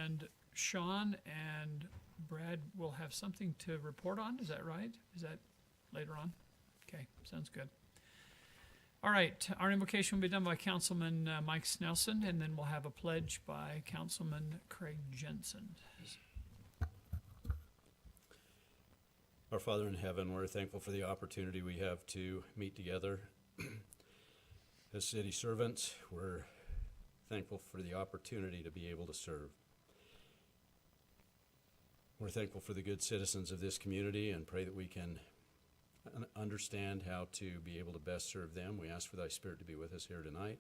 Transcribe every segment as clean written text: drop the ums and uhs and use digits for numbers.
and Sean and Brad will have something to report on. Is that right? Is that later on? Okay, sounds good. All right, our invocation will be done by Councilman Mike Snelson, and then we'll have a pledge by Councilman Craig Jensen. Our Father in heaven, we're thankful for the opportunity we have to meet together as city servants. We're thankful for the opportunity to be able to serve. We're thankful for the good citizens of this community and pray that we can understand how to be able to best serve them. We ask for thy Spirit to be with us here tonight.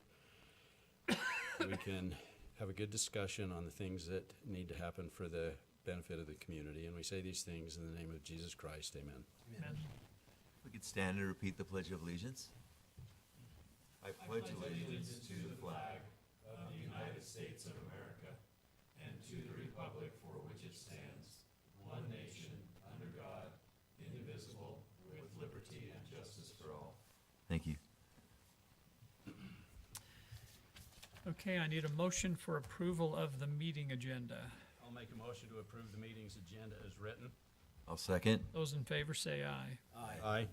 We can have a good discussion on the things that need to happen for the benefit of the community. And we say these things in the name of Jesus Christ. Amen. Amen. We could stand and repeat the Pledge of Allegiance. I pledge allegiance to the flag of the United States of America and to the republic for which it stands, one nation, under God, indivisible, with liberty and justice for all. Thank you. Okay, I need a motion for approval of the meeting agenda. I'll make a motion to approve the meeting's agenda as written. I'll second. Those in favor say aye. Aye.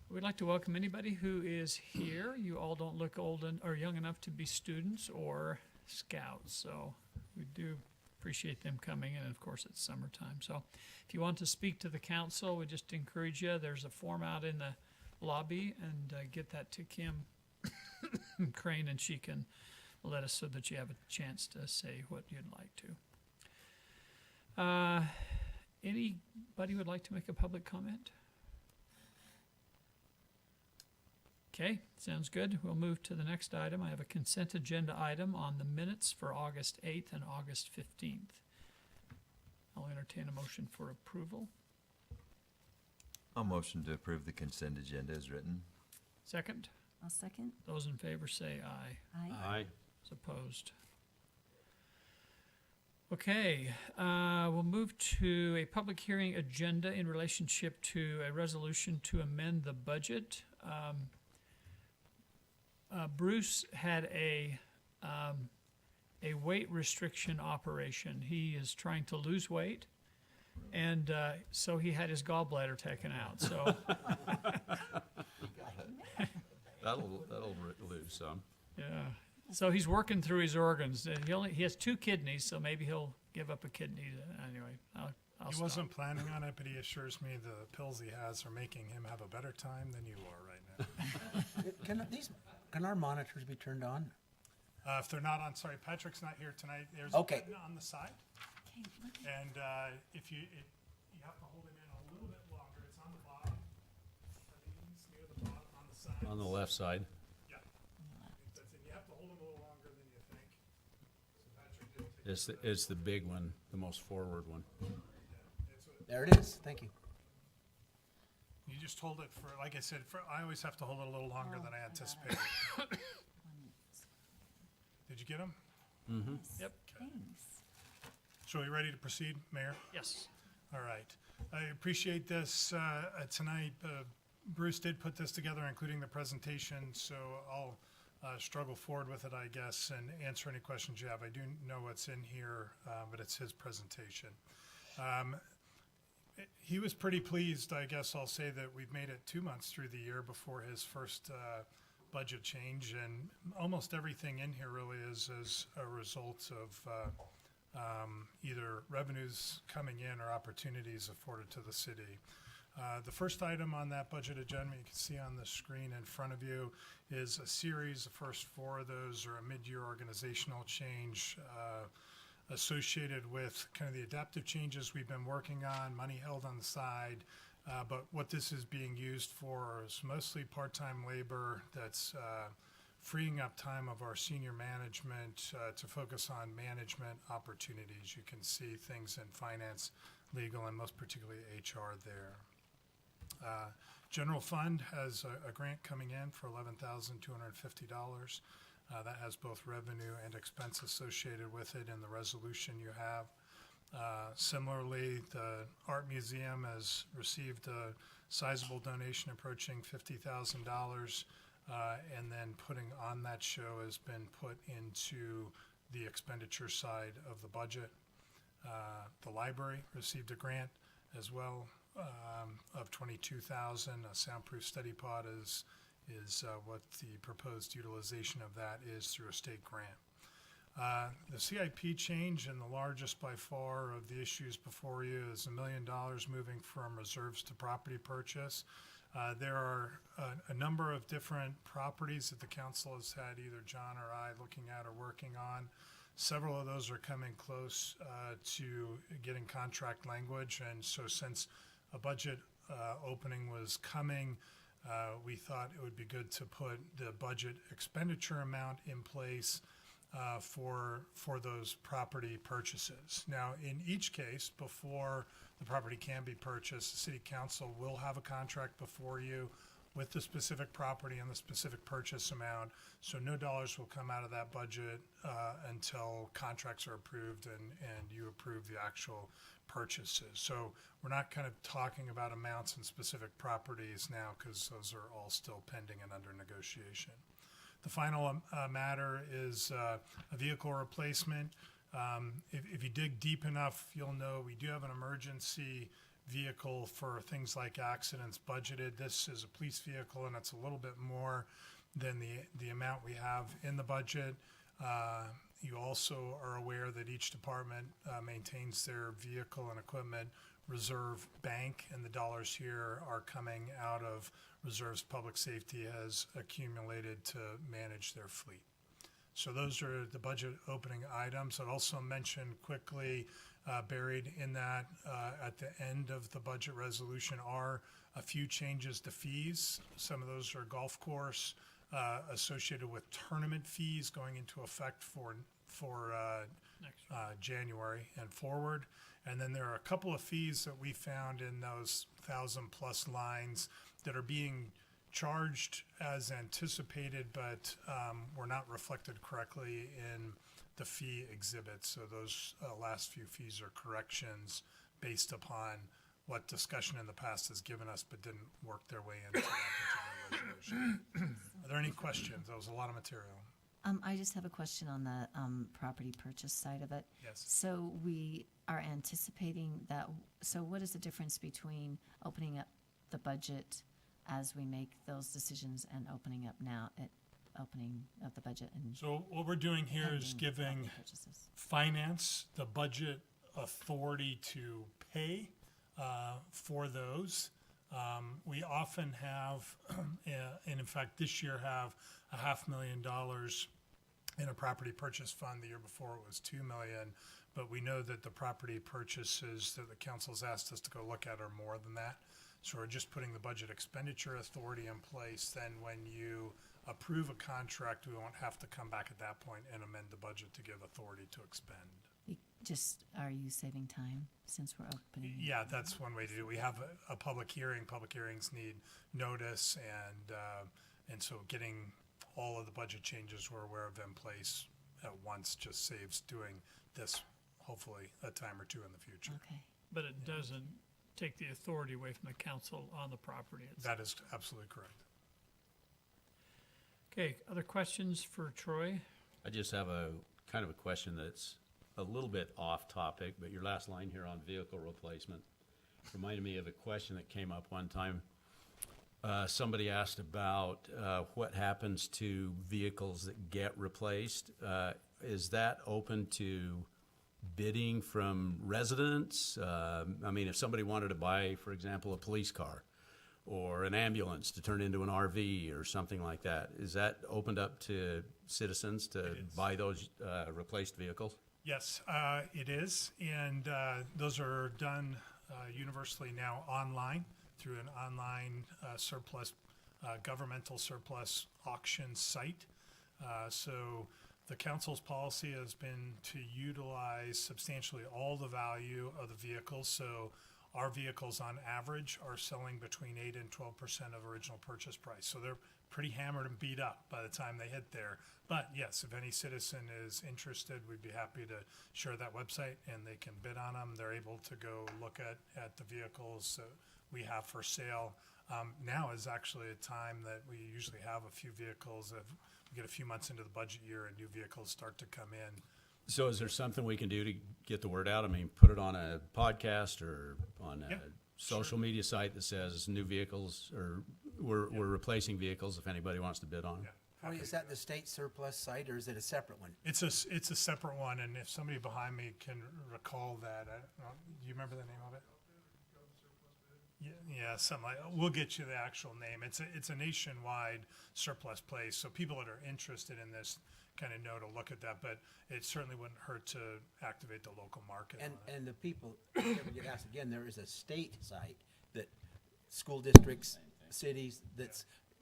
We'd like to welcome anybody who is here. You all don't look old or young enough to be students or scouts, so we do appreciate them coming in. And of course, it's summertime. So if you want to speak to the council, we just encourage you. There's a form out in the lobby, and get that to Kim Crane, and she can let us so that you have a chance to say what you'd like to. Anybody would like to make a public comment? Okay, sounds good. We'll move to the next item. I have a consent agenda item on the minutes for August 8th and August 15th. I'll entertain a motion for approval. I'll motion to approve the consent agenda as written. Second? I'll second. Those in favor say aye. Aye. Aye. Those opposed? Okay, we'll move to a public hearing agenda in relationship to a resolution to amend the budget. Bruce had a weight restriction operation. He is trying to lose weight, and so he had his gallbladder taken out. So That'll lose some. yeah, so he's working through his organs. He has 2 kidneys, so maybe he'll give up a kidney. Anyway, I'll He stop. wasn't planning on it, but he assures me the pills he has are making him have a better time than you are right now. Can our monitors be turned on? If they're not on, sorry, Patrick's not here tonight. There's Okay. a button on the side, Okay, look at and if you have to hold it in a little bit longer. It's on the bottom. Are these near the bottom on the side? On the left side. Yeah. That's it. You have to hold them a little longer than you think. So Patrick did take It's the big one, the most forward one. There it is. Thank you. You just hold it for, like I said, I always have to hold it a little longer than I anticipated. Did you get them? Yep. Thanks. So are we ready to proceed, Mayor? Yes. All right. I appreciate this tonight. Bruce did put this together, including the presentation, so I'll struggle forward with it, I guess, and answer any questions you have. I do know what's in here, but it's his presentation. He was pretty pleased, I guess I'll say, that we've made it 2 months through the year before his first budget change, and almost everything in here really is as a result of either revenues coming in or opportunities afforded to the city. The first item on that budget agenda, you can see on the screen in front of you, is a series. The first 4 of those are a mid-year organizational change associated with kind of the adaptive changes we've been working on, money held on the side. But what this is being used for is mostly part-time labor that's freeing up time of our senior management to focus on management opportunities. You can see things in finance, legal, and most particularly HR there. General fund has a grant coming in for $11,250. That has both revenue and expense associated with it in the resolution you have. Similarly, the Art Museum has received a sizable donation approaching $50,000, and then putting on that show has been put into the expenditure side of the budget. The library received a grant as well of 22,000. A soundproof study pod is what the proposed utilization of that is through a state grant. The CIP change, and the largest by far of the issues before you, is $1 million moving from reserves to property purchase. There are a number of different properties that the council has had either John or I looking at or working on. Several of those are coming close to getting contract language, and so since a budget opening was coming, we thought it would be good to put the budget expenditure amount in place for those property purchases. Now, in each case, before the property can be purchased, the city council will have a contract before you with the specific property and the specific purchase amount. So no dollars will come out of that budget until contracts are approved and you approve the actual purchases. So we're not kind of talking about amounts and specific properties now because those are all still pending and under negotiation. The final matter is a vehicle replacement. If you dig deep enough, you'll know we do have an emergency vehicle for things like accidents budgeted. This is a police vehicle, and it's a little bit more than the amount we have in the budget. You also are aware that each department maintains their vehicle and equipment reserve bank, and the dollars here are coming out of reserves public safety has accumulated to manage their fleet. So those are the budget opening items. I'd also mention quickly, buried in that at the end of the budget resolution are a few changes to fees. Some of those are golf course associated with tournament fees going into effect for January and forward. And then there are a couple of fees that we found in those 1,000+ lines that are being charged as anticipated, but were not reflected correctly in the fee exhibit. So those last few fees are corrections based upon what discussion in the past has given us, but didn't work their way into that particular resolution. Are there any questions? That was a lot of material. I just have a question on the property purchase side of it. Yes. So we are anticipating that, so what is the difference between opening up the budget as we make those decisions and opening up now at opening of the budget and So what we're doing here is pending giving property purchases? finance the budget authority to pay for those. We often have, and in fact this year have $500,000 in a property purchase fund. The year before it was $2 million, but we know that the property purchases that the council's asked us to go look at are more than that. So we're just putting the budget expenditure authority in place. Then when you approve a contract, we won't have to come back at that point and amend the budget to give authority to expend. Are you saving time since we're opening? Yeah, that's one way to do it. We have a public hearing. Public hearings need notice, and so getting all of the budget changes we're aware of in place at once just saves doing this hopefully a time or two in the future. Okay. But it doesn't take the authority away from the council on the property itself. That is absolutely correct. Okay, other questions for Troy? I just have a kind of a question that's a little bit off topic, but your last line here on vehicle replacement reminded me of a question that came up one time. Somebody asked about what happens to vehicles that get replaced. Is that open to bidding from residents? I mean, if somebody wanted to buy, for example, a police car or an ambulance to turn into an RV or something like that, is that opened up to citizens to buy those replaced vehicles? Yes, it is, and those are done universally now online through an online surplus, governmental surplus auction site. So the council's policy has been to utilize substantially all the value of the vehicles. So our vehicles on average are selling between 8 and 12% of original purchase price. So they're pretty hammered and beat up by the time they hit there. But yes, if any citizen is interested, we'd be happy to share that website and they can bid on them. They're able to go look at the vehicles we have for sale. Now is actually a time that we usually have a few vehicles. We get a few months into the budget year and new vehicles start to come in So is there something we can do to get the word out? I mean, put it on a podcast or on a Yeah, social media site that says new vehicles, or we're replacing vehicles if anybody wants to bid on them. Yeah. Oh, is that the state surplus site or is it a separate one? It's a separate one, and if somebody behind me can recall that, do you remember the name of it? Yeah, something like, we'll get you the actual name. It's a nationwide surplus place, so people that are interested in this kind of know to look at that, but it certainly wouldn't hurt to activate the local market on it. And the people, if you ever get asked again, there is a state site that school districts, cities,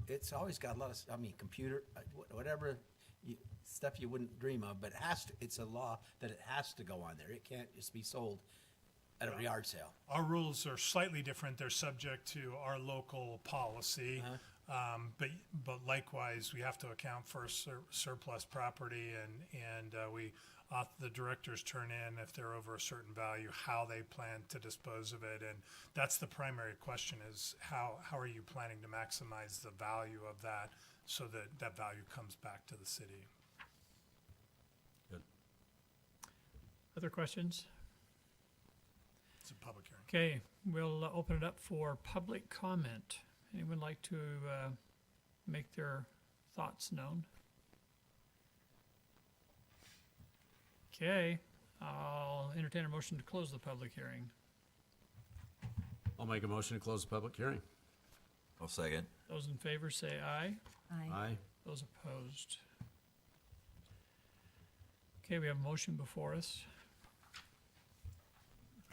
it's always got a lot of, I mean, computer, whatever, stuff you wouldn't dream of, but it has to, it's a law that it has to go on there. It can't just be sold at a yard sale. Our rules are slightly different. They're subject to our local policy. But likewise, we have to account for surplus property, and the directors turn in, if they're over a certain value, how they plan to dispose of it. And that's the primary question, is how are you planning to maximize the value of that so that that value comes back to the city? Good. Other questions? It's a public hearing. Okay, we'll open it up for public comment. Anyone like to make their thoughts known? Okay, I'll entertain a motion to close the public hearing. I'll make a motion to close the public hearing. I'll second. Those in favor say aye. Aye. Those opposed. Okay, we have a motion before us.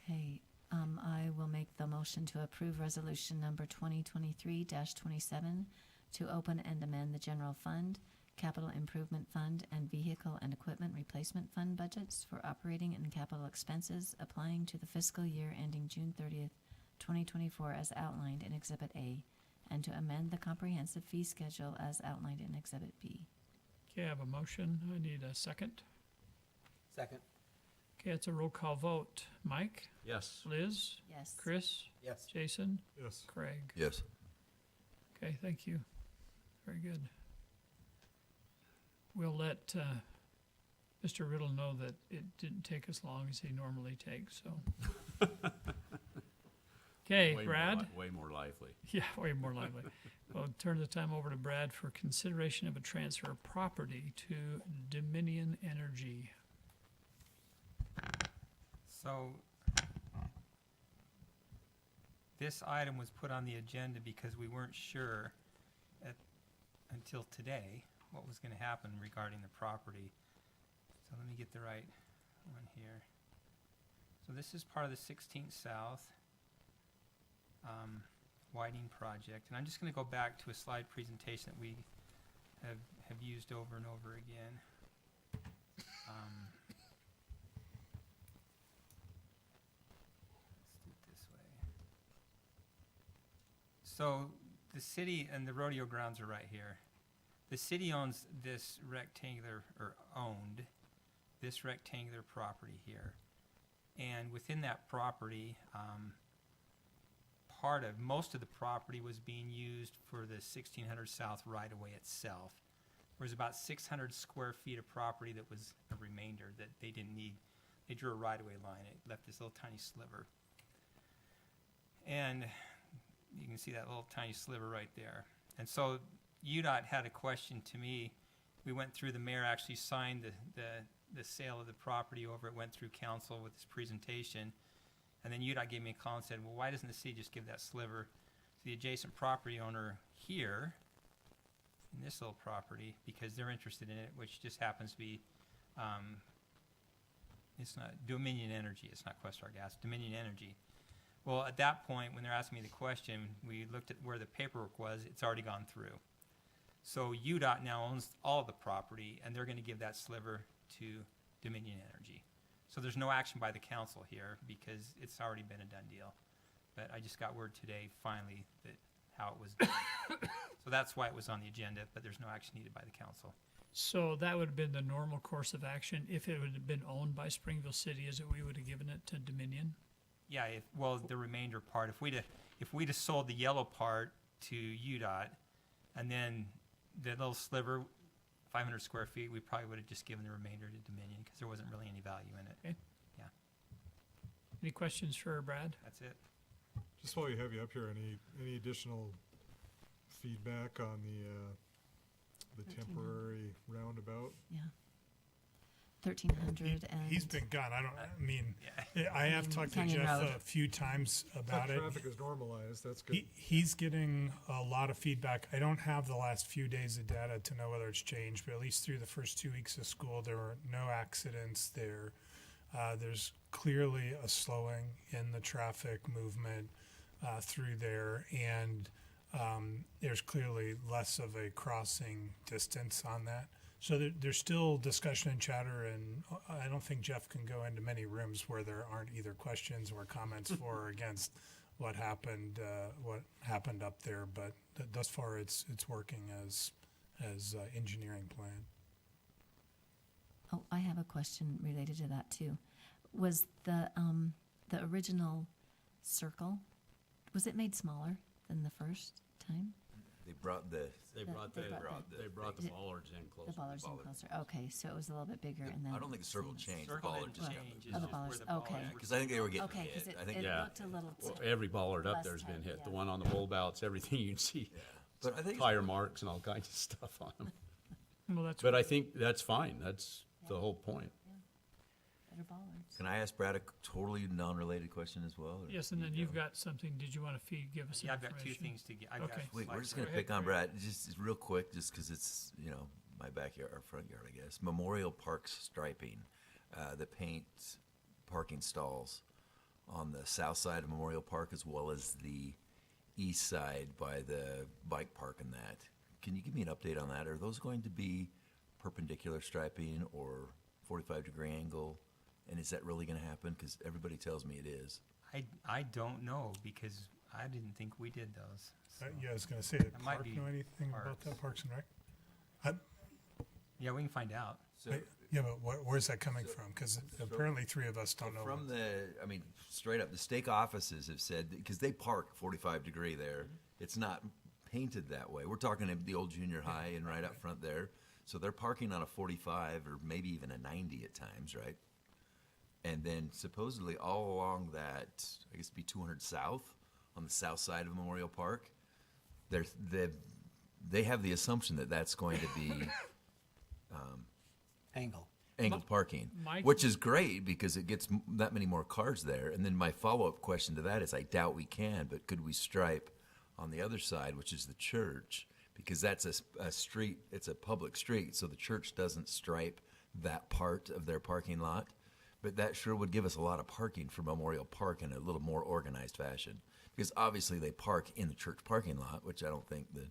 Okay, I will make the motion to approve resolution number 2023-27 to open and amend the general fund, capital improvement fund, and vehicle and equipment replacement fund budgets for operating and capital expenses applying to the fiscal year ending June 30th, 2024 as outlined in Exhibit A, and to amend the comprehensive fee schedule as outlined in Exhibit B. Okay, I have a motion. I need a second. Second? Okay, it's a roll call vote. Mike? Yes. Liz? Yes. Chris? Yes. Jason? Yes. Craig? Yes. Okay, thank you. Very good. We'll let Mr. Riddle know that it didn't take as long as he normally takes, so. Okay, Brad? Way more lively. Yeah, way more lively. I'll turn the time over to Brad for consideration of a transfer of property to Dominion Energy. So, this item was put on the agenda because we weren't sure until today what was going to happen regarding the property. So let me get the right one here. So this is part of the 16th South widening project, and I'm just going to go back to a slide presentation that we have used over and over again. Let's do it this way. So the city and the rodeo grounds are right here. The city owns this rectangular, or owned this rectangular property here. And within that property, most of the property was being used for the 1600 South right-of-way itself. There was about 600 square feet of property that was a remainder that they didn't need. They drew a right-of-way line. It left this little tiny sliver. And you can see that little tiny sliver right there. And so UDOT had a question to me. We went through, the mayor actually signed the sale of the property over. It went through council with this presentation. And then UDOT gave me a call and said, well, why doesn't the city just give that sliver to the adjacent property owner here in this little property, because they're interested in it, which just happens to be, it's not Dominion Energy. It's not Questar Gas, Dominion Energy. Well, at that point, when they're asking me the question, we looked at where the paperwork was. It's already gone through. So UDOT now owns all of the property, and they're going to give that sliver to Dominion Energy. So there's no action by the council here because it's already been a done deal. But I just got word today, finally, that how it was done. So that's why it was on the agenda, but there's no action needed by the council. So that would have been the normal course of action if it would have been owned by Springville City, is that we would have given it to Dominion? Yeah, the remainder part, if we'd have sold the yellow part to UDOT, and then the little sliver 500 square feet, we probably would have just given the remainder to Dominion because there wasn't really any value in it. Okay. Yeah, Any questions for Brad? that's it. Just while you have you up here, any additional feedback on the 1300. temporary roundabout? Yeah. 1,300 and. He's been gone. I mean, I have talked to Canyon Jeff Road. a few times about it. Traffic is normalized, that's good. He's getting a lot of feedback. I don't have the last few days of data to know whether it's changed, but at least through the first 2 weeks of school, there were no accidents there. There's clearly a slowing in the traffic movement through there, and there's clearly less of a crossing distance on that. So there's still discussion and chatter, and I don't think Jeff can go into many rooms where there aren't either questions or comments for or against what happened up there. But thus far, it's working as engineering planned. Oh, I have a question related to that too. Was the original circle, was it made smaller than the first time? They brought the They brought They the, brought they brought the Is it- bollards in The closer. bollards in bollard. closer. Okay, so it was a little bit bigger, and then. I don't think the circle things- changed. The Circle bollard didn't just got change. moved. It's Oh, the just where bollards, the bollards okay. were Because I think they were getting Okay, because hit. it, I think it Yeah. looked a little. Well, every bollard up less there's been tight, hit. yeah. The one on the bowl belts, everything you can see, Yeah. But I think tire marks and all kinds of stuff on them. Well, that's But I think that's fine. That's the whole point. Better bollards. Can I ask Brad a totally non-related question as well? or yes, and you then go? you've got something. Did you want to give us some Yeah, I've got two information? things to get. I've Okay. got Wait, we're slides just for gonna it. pick on Brad, just real quick, just because it's, my backyard, or front yard, I guess. Memorial Park's striping, the paint parking stalls on the south side of Memorial Park as well as the east side by the bike park and that. Can you give me an update on that? Are those going to be perpendicular striping or 45-degree angle? And is that really gonna happen? Because everybody tells me it is. I don't know because I didn't think we did those. So. Yeah, I was going to say, did might Clark be know anything about Parks. that, Parks and Rec? Yeah, we can find out. So Yeah, but where's that coming from? Because apparently three of us don't know. from straight up, the stake offices have said, because they park 45-degree there, it's not painted that way. We're talking at the old junior high and right up front there. So they're parking on a 45 or maybe even a 90 at times, right? And then supposedly all along that, I guess it'd be 200 South, on the south side of Memorial Park, they have the assumption that that's going to be Angle. angled parking, Mike- which is great because it gets that many more cars there. And then my follow-up question to that is, I doubt we can, but could we stripe on the other side, which is the church, because that's a street, it's a public street, so the church doesn't stripe that part of their parking lot. But that sure would give us a lot of parking for Memorial Park in a little more organized fashion. Because obviously they park in the church parking lot, which I don't think the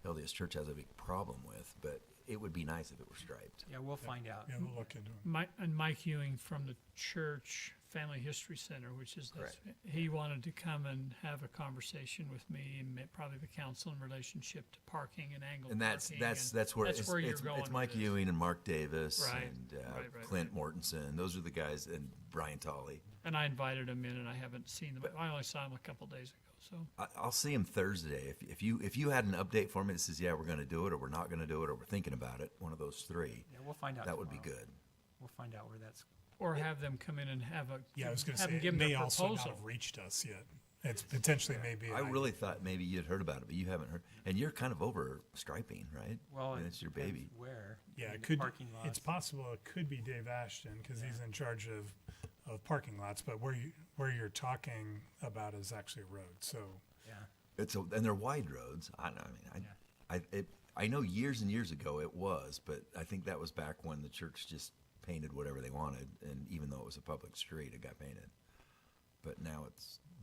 LDS Church has a big problem with, but it would be nice if it were striped. Yeah, we'll find out. Yeah, we'll look into it. Mike Ewing from the Church Family History Center, which is Correct. he wanted to come and have a conversation with me and probably the council in relationship to parking and angled And that's parking. that's and that's where that's it's, where you're it's, going it's with Mike this. Ewing and Mark Davis Right, and right, Clint Mortensen. Those are the guys, and Brian Tolley. And I invited him in, and I haven't seen them. I only saw him a couple days ago. So I'll see him Thursday. If you had an update for me that says, yeah, we're going to do it, or we're not going to do it, or we're thinking about it, one of those three, Yeah, we'll find out. that would be tomorrow. good. We'll find out where that's. or have them come in and have a Yeah, I was going to have say, them give it them may their also not proposal. have reached us yet. It's potentially maybe. I really thought maybe you'd heard about it, but you haven't heard. And you're kind of over striping, right? Well, and it's your depends baby. Where? Yeah, In it the could. Parking lots. It's possible it could be Dave Ashton because he's in charge of parking lots. But where you're talking about is actually a road. So Yeah. And they're wide roads. I know years and years ago it was, but I think that was back when the church just painted whatever they wanted, and even though it was a public street, it got painted. But now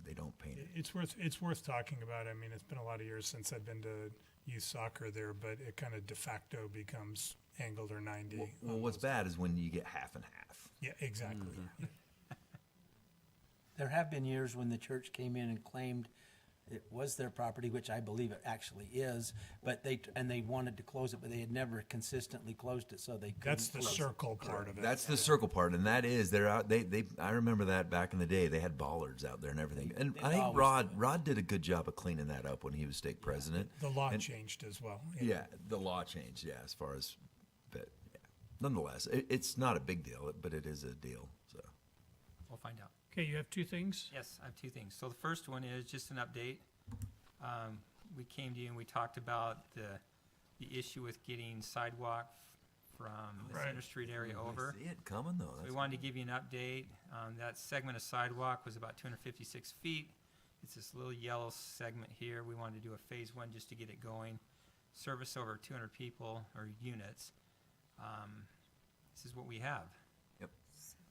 they don't paint it. it's worth talking about. I mean, it's been a lot of years since I've been to youth soccer there, but it kind of de facto becomes angled or 90. Well, what's bad is when you get half and half. Yeah, exactly. Yeah. There have been years when the church came in and claimed it was their property, which I believe it actually is, but they wanted to close it, but they had never consistently closed it, so they couldn't. That's the close it. circle part of it. That's the circle part, and that is they're out. I remember that back in the day. They had bollards out there and everything. And They I think always Rod did a good job of cleaning that up when he was stake president. The law And- changed as well. Yeah, the law changed. Yeah, as far as nonetheless, it's not a big deal, but it is a deal, so. We'll find out. Okay, you have two things? Yes, I have two things. So the first one is just an update. We came to you and we talked about the issue with getting sidewalk from the Right. Center Street area over. I see it coming, though. So we That's wanted to give you an update. That segment of sidewalk was about 256 feet. It's this little yellow segment here. We wanted to do a phase one just to get it going. Service over 200 people or units. This is what we have.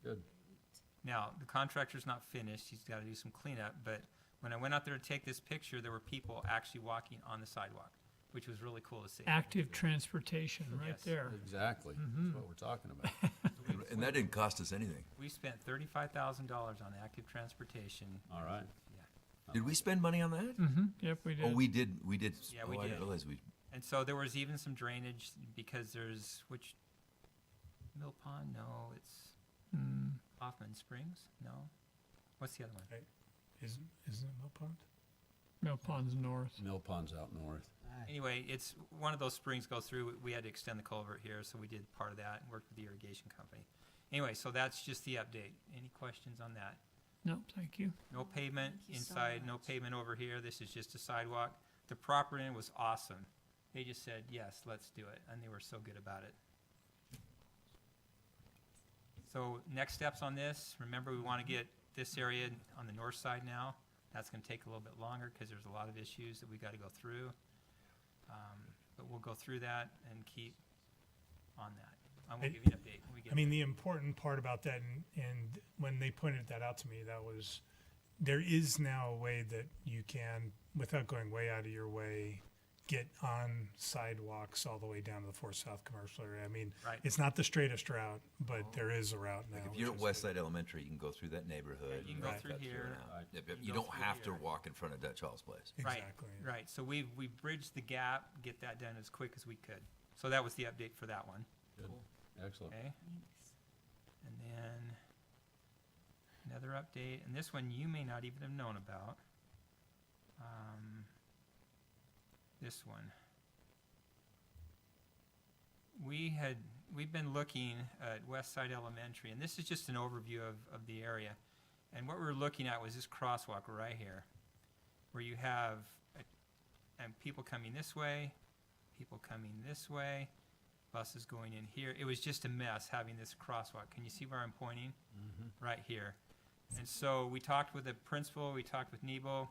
Good. Now, the contractor's not finished. He's got to do some cleanup. But when I went out there to take this picture, there were people actually walking on the sidewalk, which was really cool to see. Active transportation, right Yes. there. Exactly. That's what we're talking about. And that didn't cost us anything. We spent $35,000 on active transportation. All right. Did we spend money on that? Mm-hmm, yep, we did. Oh, we did. We did. Yeah, we I did. didn't realize we. And so there was even some drainage because there's, which, Mill Pond? No, it's Hoffman Springs? No? What's the other one? Isn't it Mill Pond? Mill Pond's north. Mill Pond's out north. Anyway, it's one of those springs goes through. We had to extend the culvert here, so we did part of that and worked with the irrigation company. Anyway, so that's just the update. Any questions on that? No, thank you. No pavement Thank you so inside, no much. pavement over here. This is just a sidewalk. The property was awesome. They just said, yes, let's do it, and they were so good about it. So next steps on this, remember we want to get this area on the north side now. That's going to take a little bit longer because there's a lot of issues that we got to go through. But we'll go through that and keep on that. I will give you an update when we get I mean, the important part about that, and when they pointed that out to me, that was, there is now a way that you can, without going way out of your way, get on sidewalks all the way down to the 4 South Commercial area. I mean, Right. it's not the straightest route, but there is a route now. Like if which you're at is West good. Side Elementary, you can go through that neighborhood. Yeah, you can and go cut through here. now. Right. Yep, You you go don't through have to here. walk in front of Dutch Hall's place. Exactly. Right. So we bridged the gap, get that done as quick as we could. So that was the update for that one. Good. Excellent. Okay. And then another update, and this one you may not even have known about. This one. We've been looking at West Side Elementary, and this is just an overview of the area. And what we were looking at was this crosswalk right here, where you have and people coming this way, people coming this way, buses going in here. It was just a mess having this crosswalk. Can you see where I'm pointing? Right here. And so we talked with the principal, we talked with Nebo.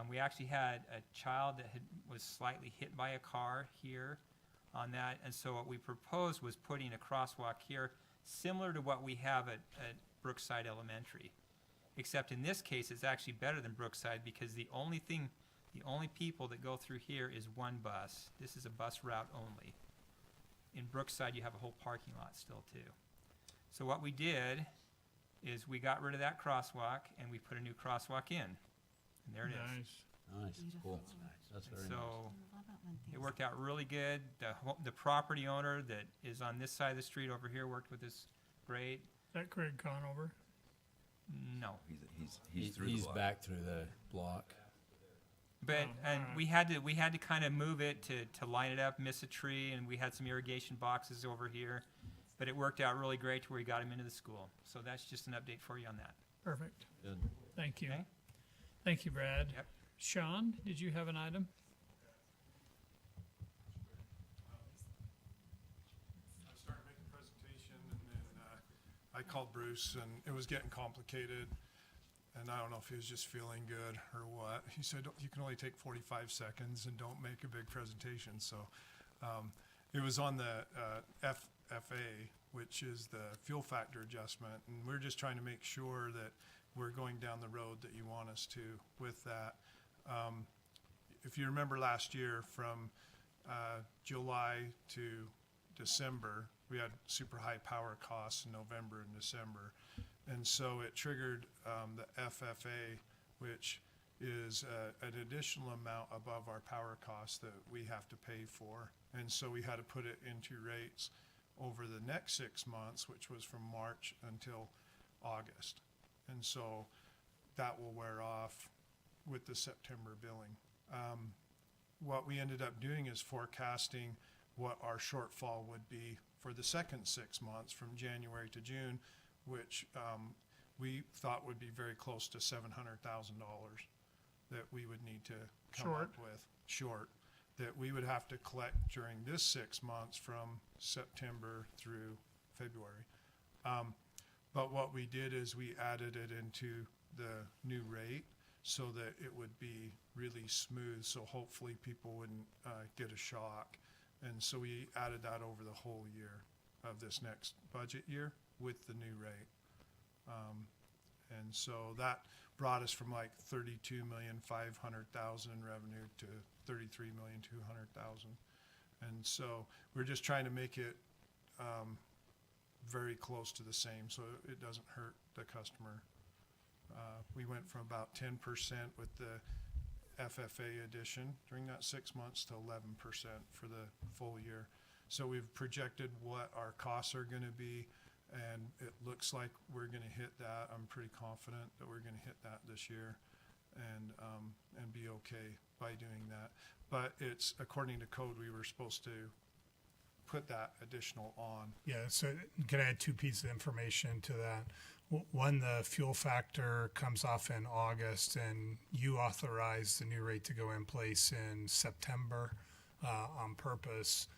We actually had a child that was slightly hit by a car here on that. And so what we proposed was putting a crosswalk here, similar to what we have at Brookside Elementary. Except in this case, it's actually better than Brookside because the only people that go through here is one bus. This is a bus route only. In Brookside, you have a whole parking lot still too. So what we did is we got rid of that crosswalk and we put a new crosswalk in. And there it is. Nice. Nice. Cool. Beautiful. That's very So nice. I love it when it things worked out really good. The property owner that is on this side of the street over here worked with us great. Is that Craig Conover? No. He's through the He's block. back through the block. But, Oh, and alright. we had to kind of move it to line it up, miss a tree, and we had some irrigation boxes over here. But it worked out really great to where we got him into the school. So that's just an update for you on that. Perfect. Good. Thank you. Okay? Thank you, Brad. Yep. Sean, did you have an item? I started making a presentation, and then I called Bruce, and it was getting complicated, and I don't know if he was just feeling good or what. He said, you can only take 45 seconds and don't make a big presentation. So it was on the FFA, which is the fuel factor adjustment, and we're just trying to make sure that we're going down the road that you want us to with that. If you remember last year, from July to December, we had super high power costs in November and December. And so it triggered the FFA, which is an additional amount above our power costs that we have to pay for. And so we had to put it into rates over the next 6 months, which was from March until August. And so that will wear off with the September billing. What we ended up doing is forecasting what our shortfall would be for the second 6 months from January to June, which we thought would be very close to $700,000 that we would need to come up with, that we would have to collect during this 6 months from September through February. But what we did is we added it into the new rate so that it would be really smooth, so hopefully people wouldn't get a shock. And so we added that over the whole year of this next budget year with the new rate. And so that brought us from like 32,500,000 in revenue to 33,200,000. And so we're just trying to make it very close to the same, so it doesn't hurt the customer. We went from about 10% with the FFA addition during that 6 months to 11% for the full year. So we've projected what our costs are going to be, and it looks like we're going to hit that. I'm pretty confident that we're going to hit that this year, and be okay by doing that. But it's according to code, we were supposed to put that additional on. Yeah, so can I add two pieces of information to that? One, the fuel factor comes off in August, and you authorized the new rate to go in place in September on purpose.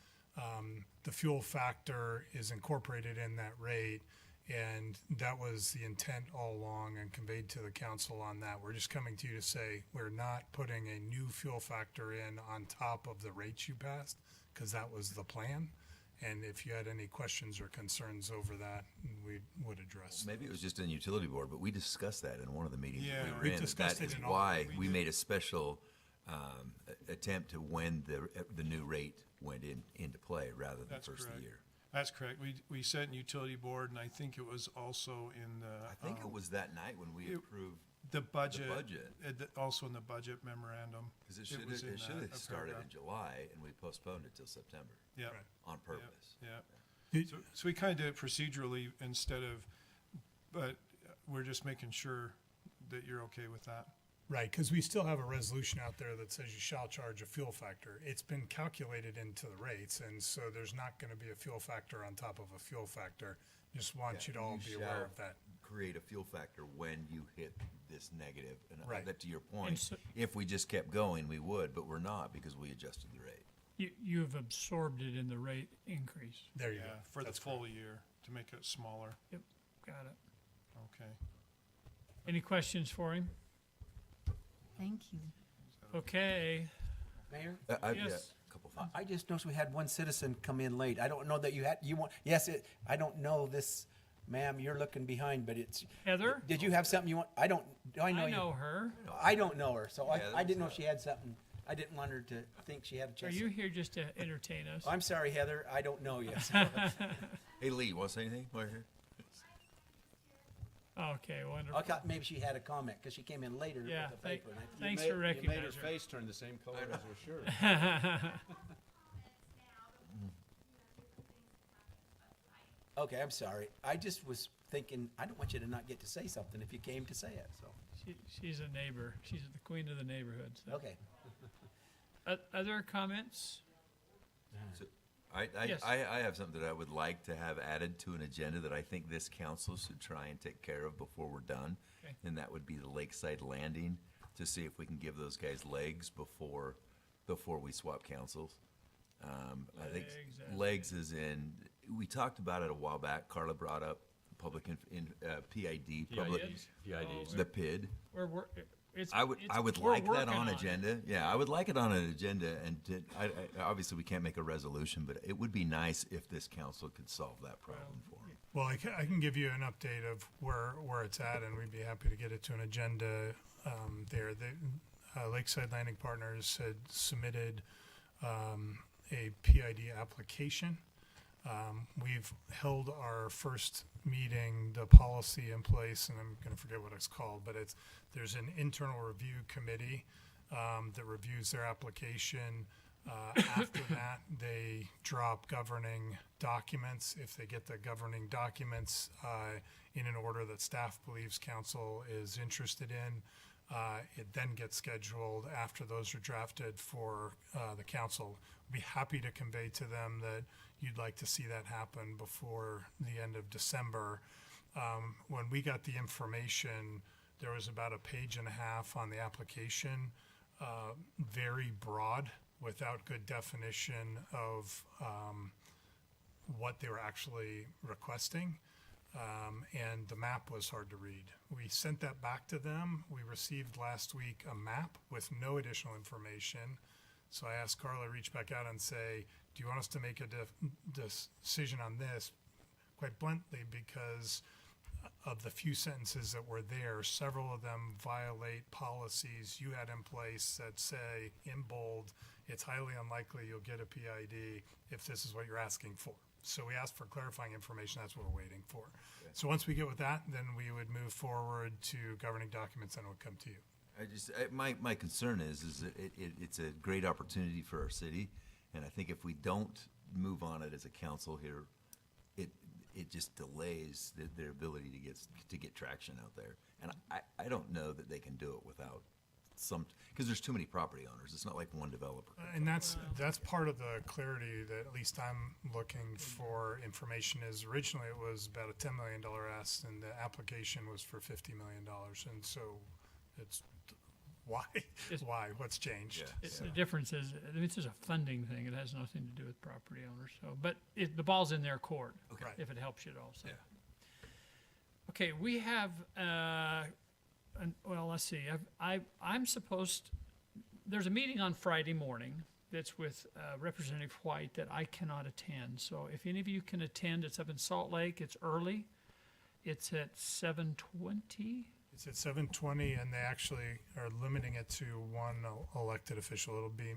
The fuel factor is incorporated in that rate, and that was the intent all along and conveyed to the council on that. We're just coming to you to say we're not putting a new fuel factor in on top of the rates you passed, because that was the plan. And if you had any questions or concerns over that, we would address. Maybe it was just in utility board, but we discussed that in one of the meetings Yeah, that we we were in. discussed That it is in all- why we we did. made a special attempt to when the new rate went into play rather than That's first of the correct. year. That's correct. We said in utility board, and I think it was also in the. I think it was that night when we it- approved, The budget. budget. Also in the budget memorandum. because it was should in have that, a started paragraph. in July, and we postponed it till September Yeah, Right. on purpose. yeah. Did- So we kind of did it procedurally instead of, but we're just making sure that you're okay with that. Right, because we still have a resolution out there that says you shall charge a fuel factor. It's been calculated into the rates, and so there's not going to be a fuel factor on top of a fuel factor. Just want you to all be aware shall of that. Create a fuel factor when you hit this negative. And Right. that, to your And point, so- if we just kept going, we would, but we're not because we adjusted the rate. You've absorbed it in the rate increase. There you Yeah, go. for the That's full year, to make it smaller. Yep, got it. Okay. Any questions for him? Thank you. Okay, Mayor? Yeah, Yes. a couple things. I just noticed we had one citizen come in late. I don't know that I don't know this, ma'am, you're looking behind, but it's. Heather? Did you have something you want? Do I know I you? know her. I don't know her, so Yeah, I didn't know that's if she had something. I didn't want her to think she had a Are chance. you here just to entertain us? I'm sorry, Heather, I don't know you. so- Hey, Lee, you want to say anything while you're here? Okay, wonderful. I thought maybe she had a comment, because she came in later Yeah, with the paper. and I- thanks for You made her recognizing her. face turn the same color as her shirt. Okay, I'm sorry. I just was thinking, I don't want you to not get to say something if you came to say it, so, She's a neighbor. She's the queen of the neighborhood. So. okay. Other comments? So, Yes. I have something that I would like to have added to an agenda that I think this council should try and take care of before we're done. Okay. And that would be the Lakeside Landing, to see if we can give those guys legs before we swap councils. I think Legs, that's legs is in, we talked about it a while back. Carla brought up PID, public, PIDs? PIDs. the PID. I would we're like that working on it. agenda. Yeah, I would like it on an agenda, and obviously we can't make a resolution, but it would be nice if this council could solve that problem for them. Well, I can give you an update of where it's at, and we'd be happy to get it to an agenda there. Lakeside Landing Partners had submitted a PID application. We've held our first meeting, the policy in place, and I'm going to forget what it's called, but there's an internal review committee that reviews their application. After that, they drop governing documents. If they get the governing documents in an order that staff believes council is interested in, It then gets scheduled after those are drafted for the council. Be happy to convey to them that you'd like to see that happen before the end of December. When we got the information, there was about a page and a half on the application, very broad, without good definition of what they were actually requesting. And the map was hard to read. We sent that back to them. We received last week a map with no additional information. So I asked Carla to reach back out and say, do you want us to make a decision on this? Quite bluntly, because of the few sentences that were there, several of them violate policies you had in place that say in bold, it's highly unlikely you'll get a PID if this is what you're asking for. So we asked for clarifying information. That's what we're waiting for. So once we get with that, then we would move forward to governing documents and it would come to you. My concern is that it's a great opportunity for our city, and I think if we don't move on it as a council here, it just delays their ability to get traction out there. And I don't know that they can do it without because there's too many property owners. It's not like one developer. And that's part of the clarity that at least I'm looking for information is originally it was about a $10 million ask and the application was for $50 million. And so it's why? Why? What's changed? Yeah. The difference is, this is a funding thing. It has nothing to do with property owners. So, but the ball's in their court, Okay. Right. if it helps you at all. So. Yeah. Okay, we have, well, let's see. I'm supposed, there's a meeting on Friday morning that's with Representative White that I cannot attend. So if any of you can attend, it's up in Salt Lake. It's early. It's at 7:20. It's at 7:20 and they actually are limiting it to one elected official. It'll be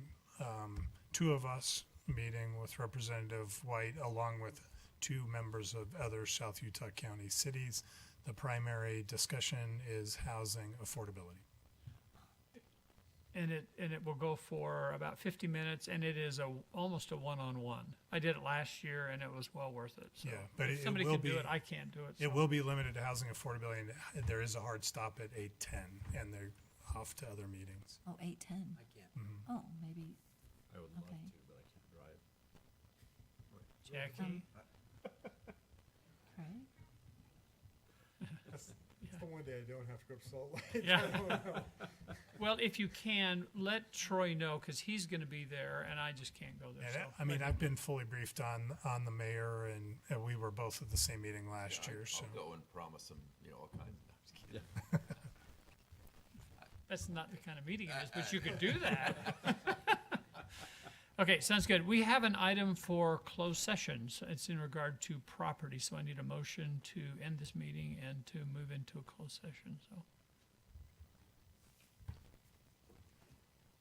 two of us meeting with Representative White along with two members of other South Utah County cities. The primary discussion is housing affordability. And it will go for about 50 minutes, and it is almost a one-on-one. I did it last year, and it was well worth it. So Yeah, but if it somebody will can do be- it, I can't do it. It so. will be limited to housing affordability and there is a hard stop at 8:10 and they're off to other meetings. Oh, 8:10. I can't. Oh, maybe, I would love Okay. to, but I can't drive. Jackie, Craig? It's the one day I don't have to go up Salt Lake. yeah. Well, if you can, let Troy know, because he's going to be there, and I just can't go there. And So. I mean, I've been fully briefed on the mayor and we were both at the same meeting last year, so. I'll go and promise them, all kinds of. No, I'm just kidding. That's not the kind of meeting it is, but you could do that. Okay, sounds good. We have an item for closed sessions. It's in regard to property, so I need a motion to end this meeting and to move into a closed session, so.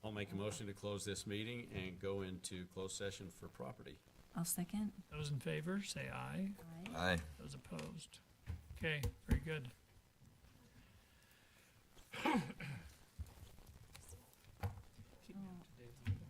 I'll make a motion to close this meeting and go into closed session for property. I'll second. Those in favor, say aye. Aye. Those opposed. Okay, very good.